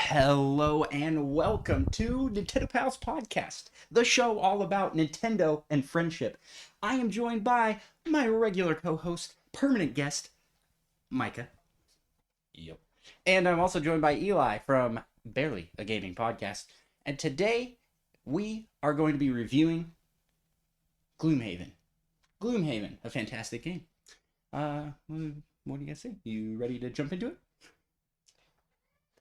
Hello and welcome to Nintendo Pals Podcast, the show all about Nintendo and friendship. I am joined by my regular co-host, permanent guest, Micah. Yep. And I'm also joined by Eli from Barely a Gaming Podcast. And today we are going to be reviewing Gloomhaven. Gloomhaven, a fantastic game. What do you guys think? You ready to jump into it?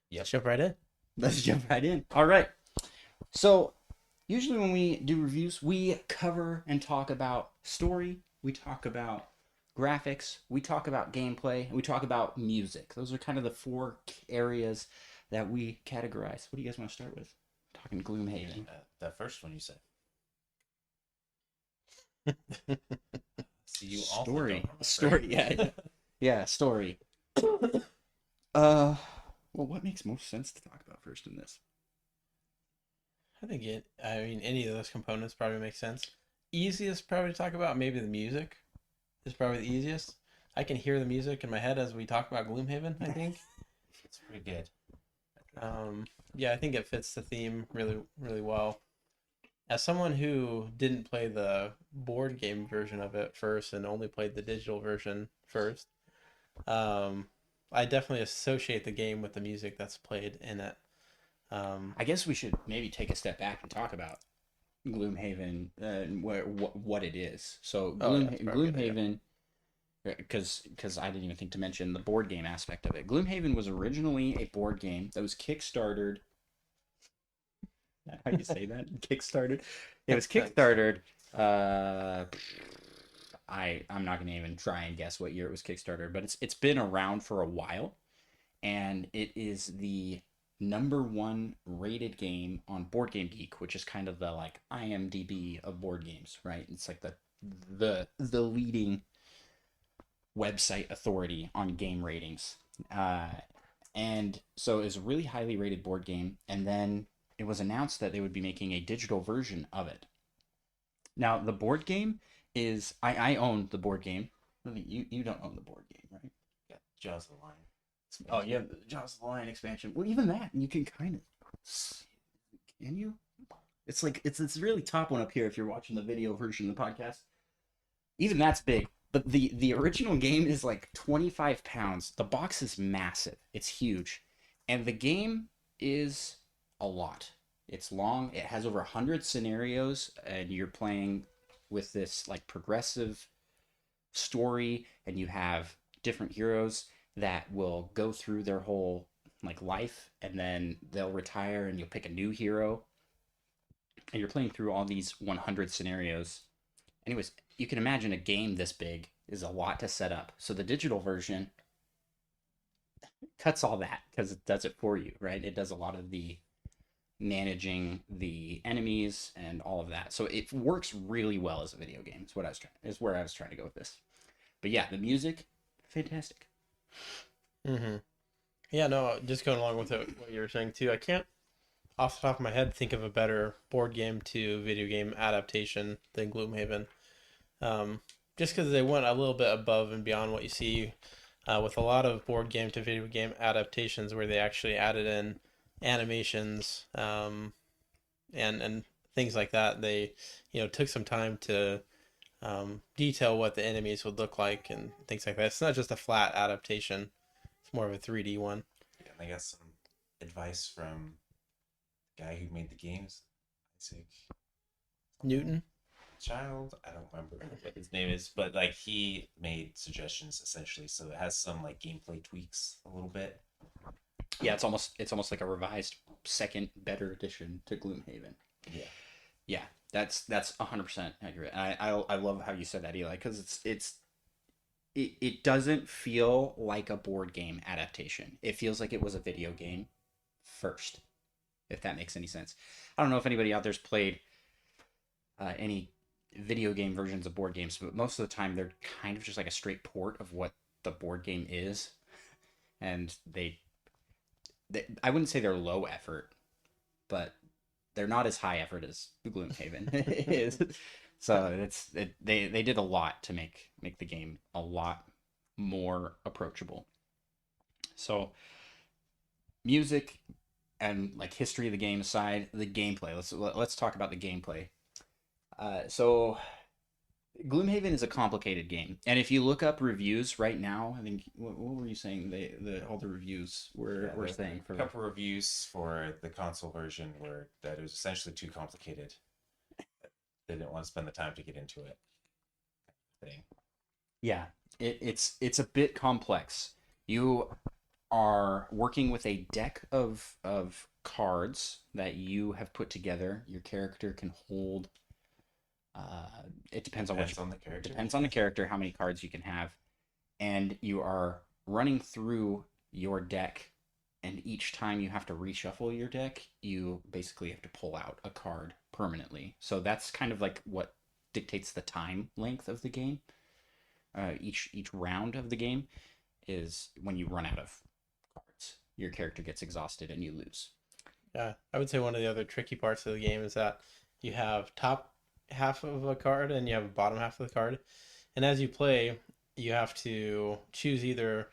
Yep. Jump right in. Let's jump right in. All right. So, usually when we do reviews, we cover and talk about story, we talk about graphics, we talk about gameplay, and we talk about music. Those are kind of the four areas that we categorize. What do you guys want to start with? Talking Gloomhaven. The first one you said. See, you also don't Story. remember. Story, yeah. Yeah, story. Well, what makes most sense to talk about first in this? Any of those components probably make sense. Easiest probably to talk about, maybe the music is probably the easiest. I can hear the music in my head as we talk about Gloomhaven, I think. It's pretty good. Yeah, I think it fits the theme really, really well. As someone who didn't play the board game version of it first and only played the digital version first, I definitely associate the game with the music that's played in it. I guess we should maybe take a step back and talk about Gloomhaven and what it is. So Gloomhaven, because I didn't even think to mention the board game aspect of it. Gloomhaven was originally a board game that was kickstarted. How do you say that? Kickstarted. It was kickstarted. I'm not gonna even try and guess what year it was kickstarted, but it's been around for a while, and it is the #1 rated game on Board Game Geek, which is kind of the like IMDb of board games, right? It's like the leading website authority on game ratings. And so it was a really highly rated board game, and then it was announced that they would be making a digital version of it. Now, the board game is I own the board game. You don't own the board game, right? Yeah, Jaws of the Lion. Oh, you have the Jaws of the Lion expansion. Well, even that you can kind of can you? It's like it's really top one up here if you're watching the video version of the podcast. Even that's big. But the original game is like 25 pounds. The box is massive. It's huge. And the game is a lot. It's long. It has over 100 scenarios, and you're playing with this like progressive story, and you have different heroes that will go through their whole like life, and then they'll retire and you'll pick a new hero, and you're playing through all these 100 scenarios. Anyways, you can imagine a game this big is a lot to set up. So the digital version cuts all that because it does it for you, right? It does a lot of the managing the enemies and all of that. So it works really well as a video game. Is where I was trying to go with this. But yeah, the music, fantastic. Mm-hmm. Yeah, no, just going along with what you were saying too. I can't, off the top of my head, think of a better board game to video game adaptation than Gloomhaven. Just because they went a little bit above and beyond what you see with a lot of board game to video game adaptations, where they actually added in animations and things like that. They took some time to detail what the enemies would look like and things like that. It's not just a flat adaptation, it's more of a 3D one. Yeah, and I got some advice from the guy who made the games, Isaac Newton. Child. I don't remember what his name is, but like he made suggestions essentially, so it has some like gameplay tweaks a little bit. Yeah, it's almost like a revised second better edition to Gloomhaven. Yeah, that's 100% accurate. I love how you said that, Eli, because it doesn't feel like a board game adaptation. It feels like it was a video game first, if that makes any sense. I don't know if anybody out there's played any video game versions of board games, but most of the time they're kind of just like a straight port of what the board game is, and they I wouldn't say they're low effort, but they're not as high effort as Gloomhaven is. So they did a lot to make the game a lot more approachable. So music, and like history of the game aside, the gameplay. Let's talk about the gameplay. So Gloomhaven is a complicated game, and if you look up reviews right now, I think what were you saying? All the reviews were saying a for couple reviews for the console version were that it was essentially too complicated. They didn't want to spend the time to get into it. Thing. Yeah, it's a bit complex. You are working with a deck of cards that you have put together. Your character can hold. It depends on Depends on the character. Depends on the character how many cards you can have, and you are running through your deck. And each time you have to reshuffle your deck, you basically have to pull out a card permanently. So that's kind of like what dictates the time length of the game. Each round of the game is when you run out of cards. Your character gets exhausted and you lose. Yeah, I would say one of the other tricky parts of the game is that you have top half of a card and you have bottom half of the card. And as you play, you have to choose either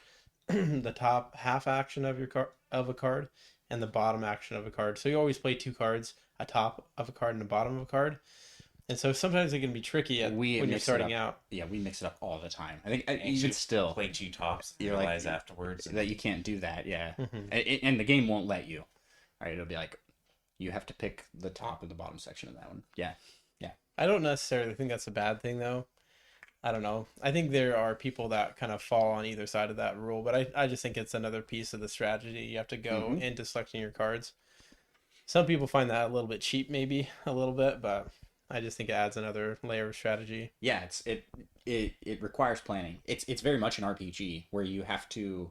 the top half action of a card and the bottom action of a card. So you always play two cards, a top of a card and a bottom of a card. And so sometimes it can be tricky when you're starting out. Yeah, we mix it up all the time. I think And even still, play two tops. And you realize afterwards that you can't do that. Yeah, Mm-hmm. and the game won't let you. All right, it'll be like you have to pick the top and the bottom section of that one. Yeah. I don't necessarily think that's a bad thing, though. I don't know. I think there are people that kind of fall on either side of that rule, but I just think it's another piece of the strategy. You have to go into selecting your cards. Some people find that a little bit cheap, maybe a little bit, but I just think it adds another layer of strategy. Yeah, it requires planning. It's very much an RPG where you have to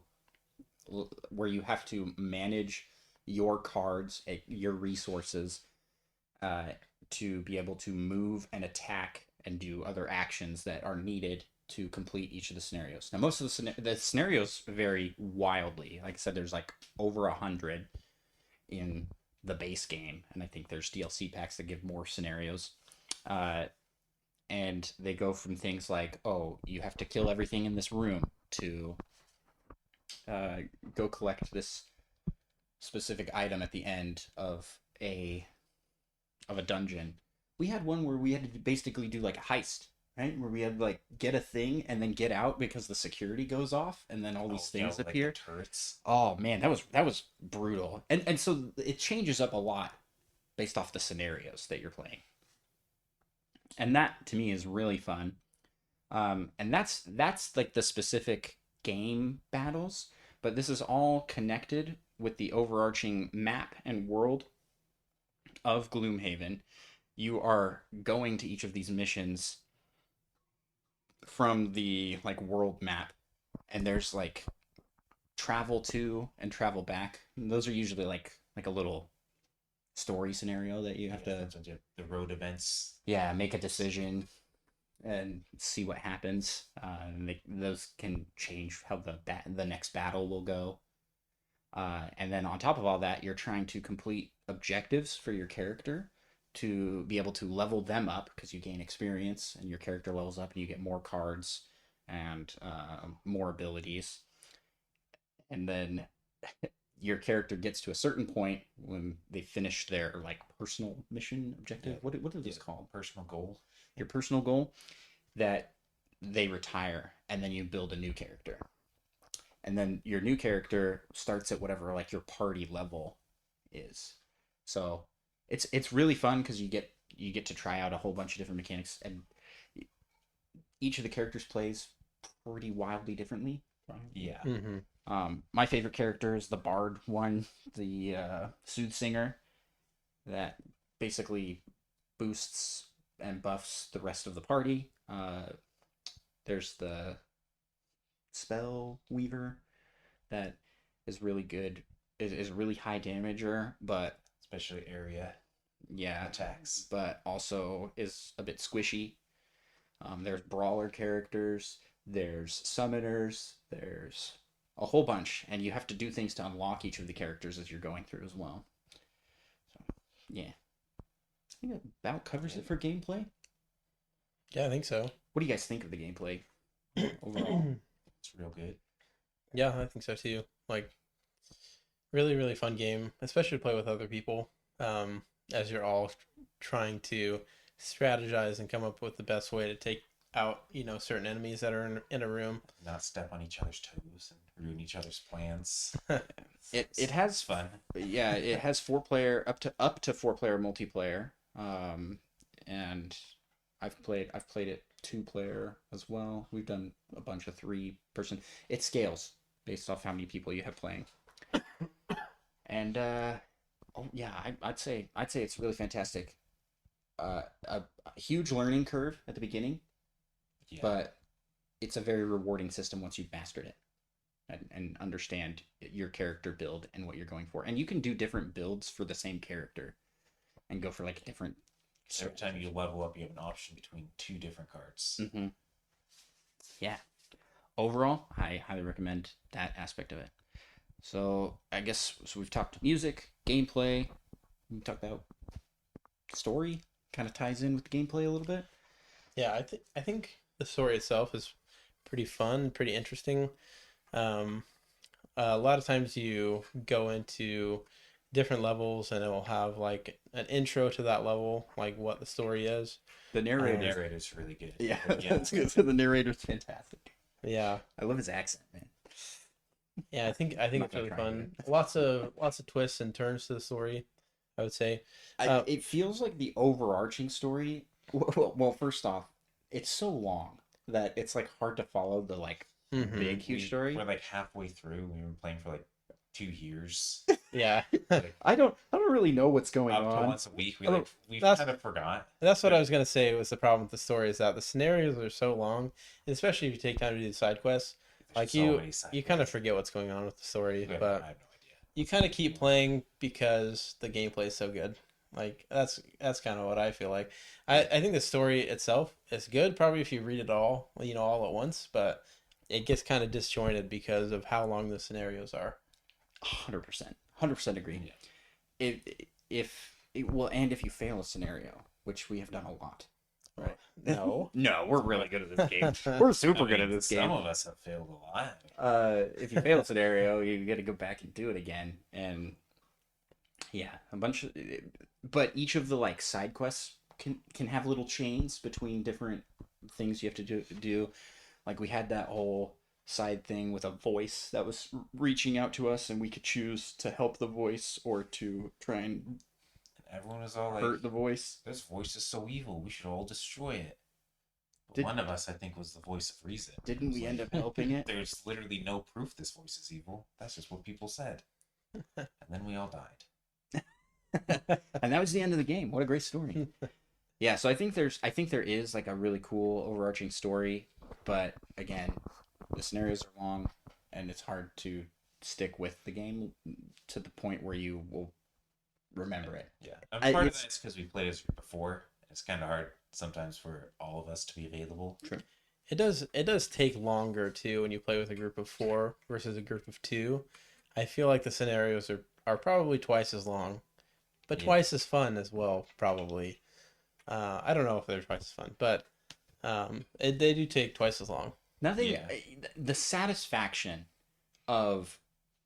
manage your cards, your resources, to be able to move and attack and do other actions that are needed to complete each of the scenarios. Now, most of the scenarios vary wildly. Like I said, there's like over 100 in the base game, and I think there's DLC packs that give more scenarios. And they go from things like, oh, you have to kill everything in this room to go collect this specific item at the end of a dungeon. We had one where we had to basically do like a heist, right? Where we had to like get a thing and then get out because the security goes off and then all these things appear. Like the turrets. Oh man, that was brutal. And so it changes up a lot based off the scenarios that you're playing. And that to me is really fun. And that's like the specific game battles, but this is all connected with the overarching map and world of Gloomhaven. You are going to each of these missions from the like world map, and there's like travel to and travel back. And those are usually like a little story scenario that you have to the road events. Yeah, make a decision and see what happens. And those can change how the next battle will go. And then on top of all that, you're trying to complete objectives for your character to be able to level them up because you gain experience and your character levels up and you get more cards and more abilities. And then your character gets to a certain point when they finish their like personal mission objective. Yeah. What are those called? Personal goal. Your personal goal, that they retire and then you build a new character. And then your new character starts at whatever like your party level is. So it's really fun because you get to try out a whole bunch of different mechanics, and each of the characters plays pretty wildly differently. Yeah. Mm-hmm. My favorite character is the bard one, the soothsinger, that basically boosts and buffs the rest of the party. There's the spell weaver that is really good, is a really high damager, but especially area attacks, but also is a bit squishy. There's brawler characters, there's summoners, there's a whole bunch, and you have to do things to unlock each of the characters as you're going through as well. So yeah, I think that about covers it for gameplay. Yeah, I think so. What do you guys think of the gameplay overall? It's real good. Yeah, I think so too. Like, Really, really fun game, especially to play with other people. As you're all trying to strategize and come up with the best way to take out, certain enemies that are in a room. Not step on each other's toes and ruin each other's plans. It has fun. Yeah, it has 4-player up to 4-player multiplayer. And I've played it 2-player as well. We've done a bunch of 3-person. It scales based off how many people you have playing. And oh yeah, I'd say it's really fantastic. A huge learning curve at the beginning, Yeah. but it's a very rewarding system once you've mastered it and understand your character build and what you're going for. And you can do different builds for the same character and go for like different. Every time you level up, you have an option between 2 different cards. Mm-hmm. Yeah. Overall, I highly recommend that aspect of it. So I guess we've talked music, gameplay. We talked about story. Kind of ties in with the gameplay a little bit. Yeah, I think the story itself is pretty fun, pretty interesting. A lot of times you go into different levels and it will have like an intro to that level, like what the story is. The The narrator. narrator's really good. Yeah, Yeah. the narrator's fantastic. Yeah. I love his accent, man. Yeah, I think not it's gonna really try and fun. Lots of twists and turns to the story, I would say. It feels like the overarching story. Well, first off, it's so long that it's like hard to follow the like Mhm. big huge story. We're like halfway through. We've been playing for like 2 years. Yeah. Like, I don't really know what's going up to on. once a week. Oh, We that's- kind of forgot. That's what I was gonna say was the problem with the story is that the scenarios are so long, and especially if you take time to do the side quests, There's like so many side you kind of quests. forget what's going on with the story, I have but no idea. you kind of keep playing because the gameplay is so good. Like that's kind of what I feel like. I think the story itself is good, probably if you read it all, all at once, but it gets kind of disjointed because of how long the scenarios are. 100% agree. Yeah. If you fail a scenario, which we have done a lot. Right. No. No, we're really good at this game. We're super good at this Some game. of us have failed a lot. If you fail a scenario, you got to go back and do it again. And yeah, but each of the like side quests can have little chains between different things you have to do. Like we had that whole side thing with a voice that was reaching out to us, and we could choose to help the voice or to try and Everyone was all like, hurt the voice. "This voice is so evil. We should all destroy it." But Did- one of us, I think, was the voice of reason. Didn't It was we like, end up helping it? There's literally no proof this voice is evil. That's just what people said. And then we all died. And that was the end of the game. What a great story. Yeah, so I think there is like a really cool overarching story, but again, the scenarios are long and it's hard to stick with the game to the point where you will remember it. Yeah, and part of it's- that is because we played this before. It's kind of hard sometimes for all of us to be available. It does take longer too when you play with a group of 4 versus a group of 2. I feel like the scenarios are probably twice as long, but Yeah. twice as fun as well, probably. I don't know if they're twice as fun, but they do take twice as long. Nothing. Yeah. The satisfaction of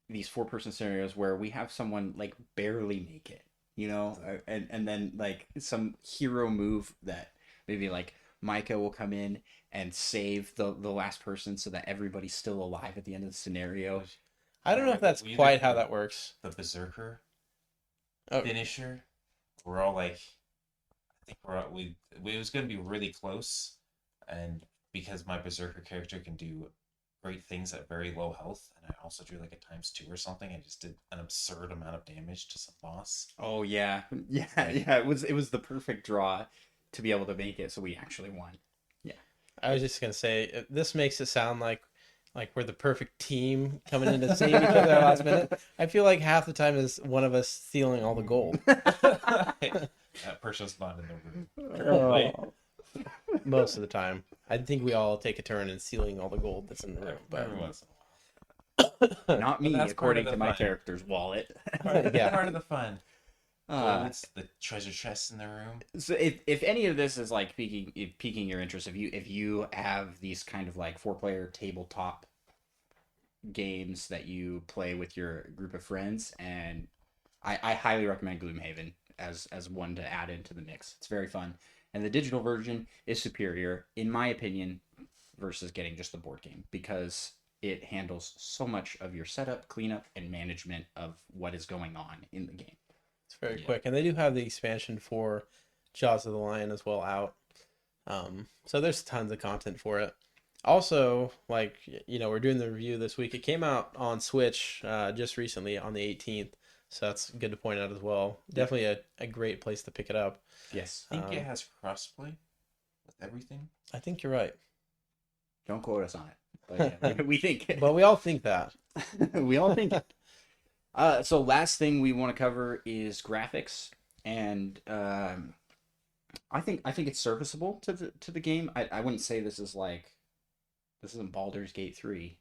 these 4-person scenarios where we have someone like barely make it, and then like some hero move that maybe like Micah will come in and save the last person so that everybody's still alive at the end of the scenario. I don't know if that's We quite either- how that works. The Berserker Oh, finisher, we're all like, I think it was going to be really close, and because my Berserker character can do great things at very low health, and I also drew like a ×2 or something, I just did an absurd amount of damage to some boss. Oh yeah, yeah. It was the perfect draw to be able to make it, so we actually won. I was just gonna say this makes it sound like we're the perfect team coming in to save each other at the last minute. I feel like half the time is one of us stealing all the gold. That person's not in the room. Like, most of the time, I think we all take a turn in stealing all the gold that's in the room. But Every once in a while. Not me, that's part according of the to my fun. character's wallet. Yeah. Part of the fun. Uh, It's the treasure chest in the room. So if any of this is like piquing your interest, if you have these kind of like 4-player tabletop games that you play with your group of friends, and I highly recommend Gloomhaven as one to add into the mix. It's very fun, and the digital version is superior, in my opinion, versus getting just the board game because it handles so much of your setup, cleanup, and management of what is going on in the game. It's very quick, and they do have the expansion for Jaws of the Lion as well out. So there's tons of content for it. Also, like, we're doing the review this week. It came out on Switch just recently on the 18th, so that's good to point out as well. Definitely a great place to pick it up. Yes. I think it has crossplay with everything. I think you're right. Don't quote us on it. But yeah, we think. But we all think that. We all think it. So last thing we want to cover is graphics, and I think it's serviceable to the game. I wouldn't say this isn't Baldur's Gate 3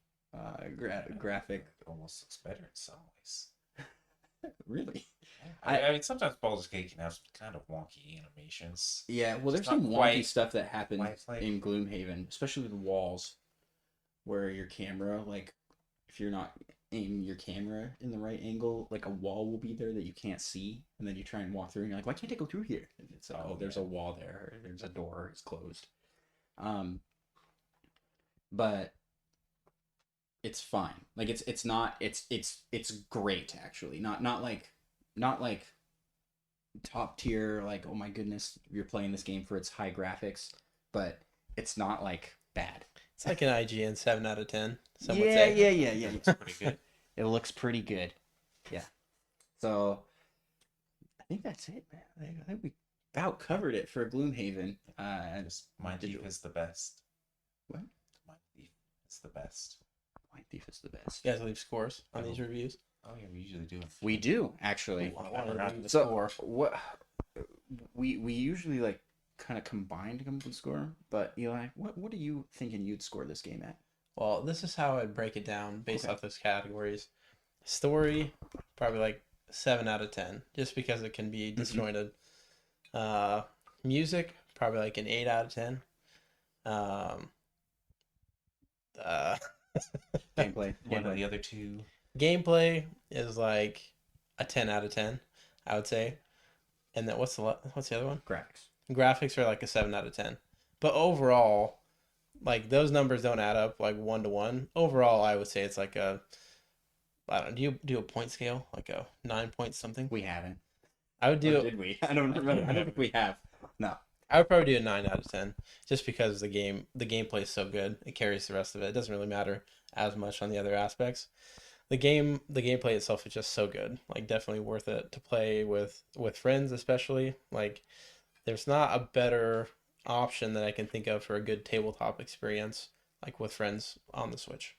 graphic. It almost looks better in some ways. Really? I mean, sometimes Baldur's Gate can have some kind of wonky animations. Yeah, well, there's It's some not wonky quite stuff that happens lifelike. in Gloomhaven, especially the walls, where your camera, like, if you're not aiming your camera in the right angle, like a wall will be there that you can't see, and then you try and walk through, and you're like, why can't I go through here? And it's there's a wall there, or there's a door, it's closed. But it's fine. Like it's not it's great actually. Not like top tier, like, oh my goodness, you're playing this game for its high graphics, but it's not like bad. It's like an IGN 7 out of 10. Some would Yeah. It's pretty good. It looks pretty good. Yeah. So I think that's it, man. I think we about covered it for Gloomhaven. Mind Thief is the best. What? Mind Thief is the best. Mind Thief is the best. You guys leave scores on these reviews? Oh yeah, we usually do. We do actually. I want to review the So score. what we usually like kind of combine to come up with a score, but Eli, what are you thinking you'd score this game at? Well, this is how I'd break it down based Okay. off those categories. Story, probably like 7 out of 10, just because it can be disjointed. Music, probably like an 8 out of 10. Gameplay. One of the other two. Gameplay is like a 10 out of 10, I would say. And then what's the other one? Graphics. Graphics are like a 7 out of 10. But overall, like, those numbers don't add up like 1 to 1. Overall, I would say it's like a, I don't know, do you do a point scale? Like a 9 point something? We haven't. I would do Or did we? I don't remember. I don't think we have. No. I would probably do a 9 out of 10, just because the gameplay is so good. It carries the rest of it. It doesn't really matter as much on the other aspects. The gameplay itself is just so good. Like, definitely worth it to play with friends, especially. Like, there's not a better option that I can think of for a good tabletop experience, like with friends on the Switch.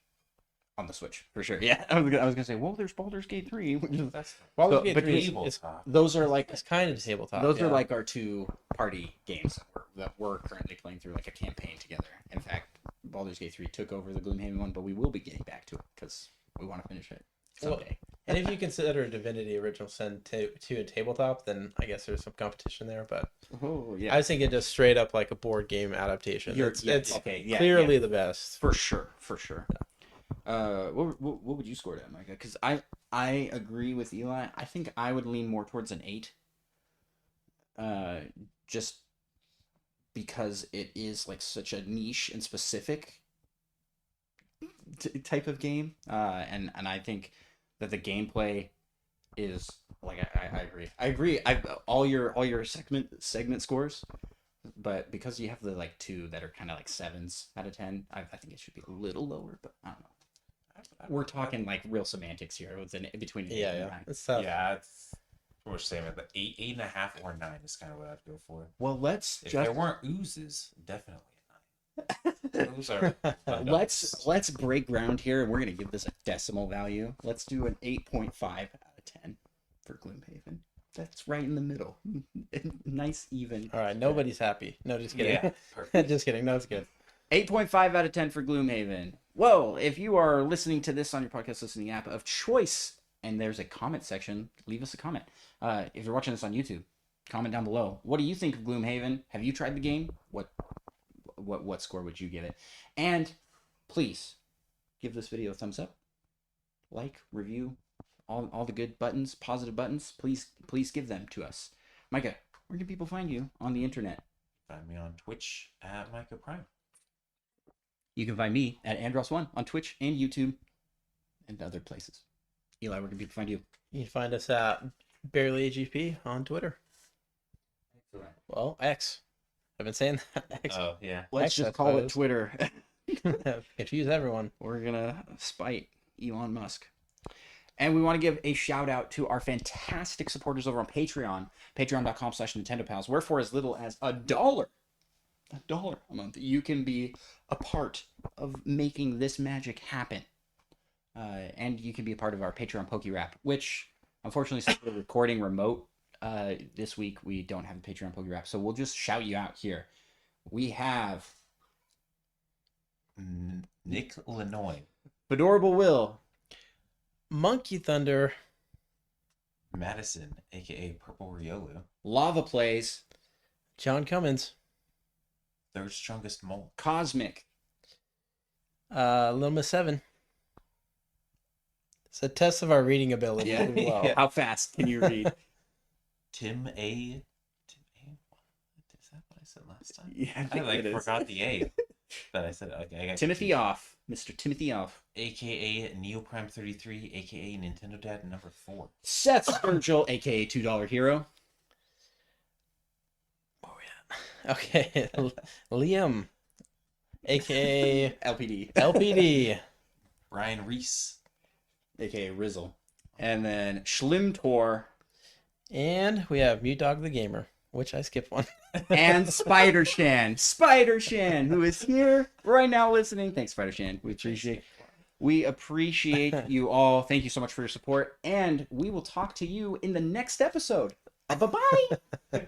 On the Switch, for sure. Yeah, I was gonna say, well, there's Baldur's Gate 3, which is That's Baldur's So, Gate but 3 is, tabletop. those are like it's kind of tabletop. those yeah. are like our two party games that we're currently playing through like a campaign together. In fact, Baldur's Gate 3 took over the Gloomhaven one, but we will be getting back to it because we want to finish it someday. And if you consider Divinity Original Sin 2 a tabletop, then I guess there's some competition there. But Oh I was thinking just straight up like a board game adaptation. It's okay. Yeah, clearly yeah. the best. For sure. What would you score it at, Micah? Because I agree with Eli. I think I would lean more towards an 8. Just because it is like such a niche and specific type of game. And I think that the gameplay is like I agree. I agree. All your segment scores. But because you have the like 2 that are kind of like 7s out of 10, I think it should be a little lower. But I don't know. We're talking like real semantics here. It's in between. Yeah, and yeah. 9. It's tough. Yeah, it's pretty much the same. But 8.5 or 9 is kind of what I'd go for. Well, let's If just there weren't oozes, definitely a 9. Those are let's break ground here, and we're gonna give this a decimal value. Let's do an 8.5 out of 10 for Gloomhaven. That's right in the middle. Nice even. All right, nobody's happy. No, just kidding. Yeah, perfect. Just kidding. No, it's good. 8.5 out of 10 for Gloomhaven. Well, if you are listening to this on your podcast listening app of choice, and there's a comment section, leave us a comment. If you're watching this on YouTube, comment down below. What do you think of Gloomhaven? Have you tried the game? What score would you give it? And please give this video a thumbs up. like, review, all the good buttons, positive buttons. Please give them to us. Micah, where can people find you on the internet? Find me on Twitch at Micah Prime. You can find me at Andros1 on Twitch and YouTube and other places. Eli, where can people find you? You can find us at Barely AGP on Twitter. Well, X. I've been saying that. X. Oh, yeah. Let's X, just I call it suppose. Twitter. Confuse everyone. We're gonna spite Elon Musk. And we want to give a shout out to our fantastic supporters over on Patreon, patreon.com/NintendoPals, where for as little as $1 a month, you can be a part of making this magic happen. And you can be a part of our Patreon Poke Rap, which, unfortunately, since we're recording remote this week, we don't have a Patreon Poke Rap. So we'll just shout you out here. We have Nick Lanoy, Adorable Will, Monkey Thunder, Madison, aka Purple Riolu, Lava Plays, John Cummins, Third Strongest Mole, Cosmic, Little Miss 7. It's a test of our reading ability. Yeah. as well. How fast can you read? Tim A. Is that what I said last time? Yeah, I forgot the A that I said. Okay, I got Timothy confused. Off, Mr. Timothy Off, AKA Neoprime 33, AKA Nintendo Dad number 4. Seth Sturgill, aka $2 Hero, Okay. Liam, aka LPD, LPD. Ryan Reese, aka Rizzle, and then Schlimtor And we have Mute Dog the Gamer, which I skipped one. and Spider Shan, who is here right now listening. Thanks, Spider Shan. We appreciate you all. Thank you so much for your support, and we will talk to you in the next episode. Bye bye.